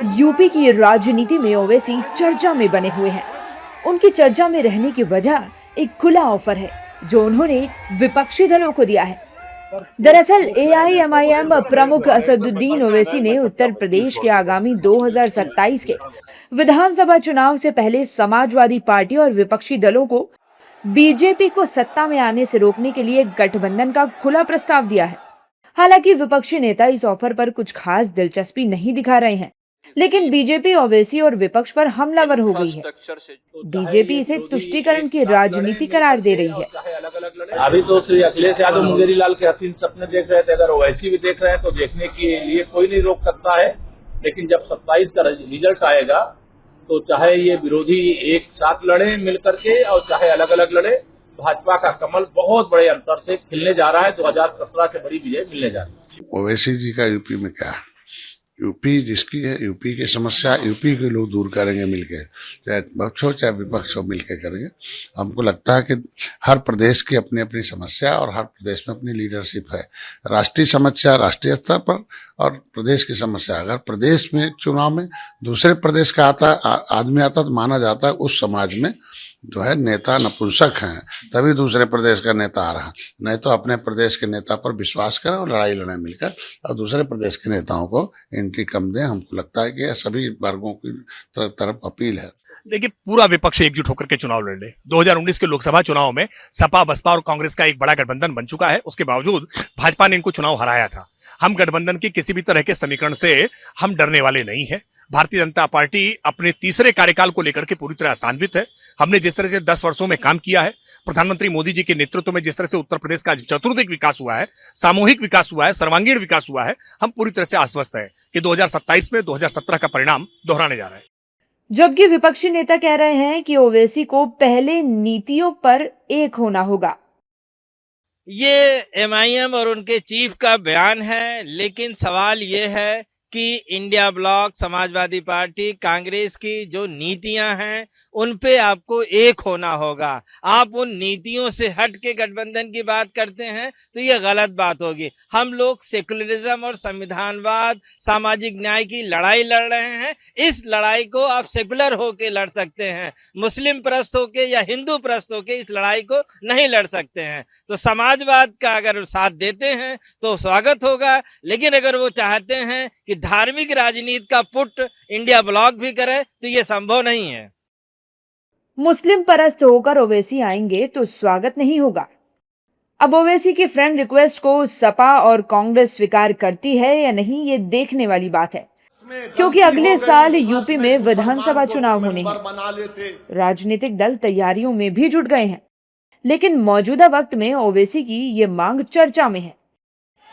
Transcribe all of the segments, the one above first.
UP की राजनीति में ओवैसी चर्चा में बने हुए हैं। उनकी चर्चा में रहने की वजह एक खुला ऑफर है जो उन्होंने विपक्षी दलों को दिया है। दरअसल एआईएमआईएम प्रमुख असदुद्दीन ओवैसी ने उत्तर प्रदेश के आगामी 2027 के विधानसभा चुनाव से पहले समाजवादी पार्टी और विपक्षी दलों को बीजेपी को सत्ता में आने से रोकने के लिए गठबंधन का खुला प्रस्ताव दिया है। हालांकि विपक्षी नेता इस ऑफर पर कुछ खास दिलचस्पी नहीं दिखा रहे हैं, लेकिन बीजेपी ओवैसी और विपक्ष पर हमलावर हो गई है। बीजेपी इसे तुष्टीकरण की राजनीति करार दे रही है। अभी तो श्री अखिलेश यादव मुंगेरी लाल के हसीन सपने देख रहे थे, अगर ओवैसी भी देख रहे हैं तो देखने के लिए कोई नहीं रोक सकता है। लेकिन जब 27 का रिजल्ट आएगा तो चाहे ये विरोधी एक साथ लड़े मिलकर के और चाहे अलग अलग लड़े, भाजपा का कमल बहुत बड़े अंतर से खिलने जा रहा है। 2017 से बड़ी विजय मिलने जा रही है। ओवैसी जी का यूपी में क्या, यूपी जिसकी है, यूपी की समस्या यूपी के लोग दूर करेंगे मिलकर, चाहे पक्ष हो चाहे विपक्ष हो, मिलकर करेंगे। हमको लगता है कि हर प्रदेश की अपनी अपनी समस्या और हर प्रदेश में अपनी लीडरशिप है। राष्ट्रीय समस्या राष्ट्रीय स्तर पर और प्रदेश की समस्या, अगर प्रदेश में चुनाव में दूसरे प्रदेश का आदमी आता तो माना जाता है उस समाज में जो है नेता नपुंसक हैं, तभी दूसरे प्रदेश का नेता आ रहा। नहीं तो अपने प्रदेश के नेता पर विश्वास करें और लड़ाई लड़ें मिलकर, और दूसरे प्रदेश के नेताओं को एंट्री कम दें। हमको लगता है कि यह सभी वर्गों की तरफ अपील है। देखिए, पूरा विपक्ष एकजुट होकर के चुनाव लड़ ले। 2019 के लोकसभा चुनाव में सपा, बसपा और कांग्रेस का एक बड़ा गठबंधन बन चुका है। उसके बावजूद भाजपा ने इनको चुनाव हराया था। हम गठबंधन की किसी भी तरह के समीकरण से हम डरने वाले नहीं है। भारतीय जनता पार्टी अपने तीसरे कार्यकाल को लेकर के पूरी तरह आशान्वित है। हमने जिस तरह से 10 वर्षों में काम किया है, प्रधानमंत्री मोदी जी के नेतृत्व में जिस तरह से उत्तर प्रदेश का चतुर्दिक विकास हुआ है, सामूहिक विकास हुआ है, सर्वांगीण विकास हुआ है, हम पूरी तरह से आश्वस्त है कि 2027 में 2017 का परिणाम दोहराने जा रहा है। जबकि विपक्षी नेता कह रहे हैं कि ओवैसी को पहले नीतियों पर एक होना होगा। ये एमआईएम और उनके चीफ का बयान है, लेकिन सवाल ये है कि India block, Samajwadi party, Congress की जो नीतियां हैं उन पे आपको एक होना होगा। आप उन नीतियों से हट के गठबंधन की बात करते हैं तो ये गलत बात होगी। हम लोग सेकुलरिज्म और संविधानवाद, सामाजिक न्याय की लड़ाई लड़ रहे हैं। इस लड़ाई को आप सेकुलर होके लड़ सकते हैं, मुस्लिम प्रस्त होके या हिंदू प्रस्त होके इस लड़ाई को नहीं लड़ सकते हैं। तो समाजवाद का अगर साथ देते हैं तो स्वागत होगा, लेकिन अगर वो चाहते हैं कि धार्मिक राजनीति का पुट इंडिया ब्लॉक भी करे तो ये संभव नहीं है। मुस्लिम परस्त होकर ओवैसी आएंगे तो स्वागत नहीं होगा। अब ओवैसी की फ्रेंड रिक्वेस्ट को सपा और कांग्रेस स्वीकार करती है या नहीं, ये देखने वाली बात है, क्योंकि अगले साल यूपी में विधानसभा चुनाव होने हैं। राजनीतिक दल तैयारियों में भी जुट गए हैं, लेकिन मौजूदा वक्त में ओवैसी की ये मांग चर्चा में है,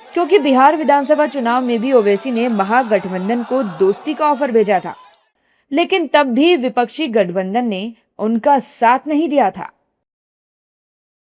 क्योंकि बिहार विधानसभा चुनाव में भी ओवैसी ने महागठबंधन को दोस्ती का ऑफर भेजा था, लेकिन तब भी विपक्षी गठबंधन ने उनका साथ नहीं दिया था।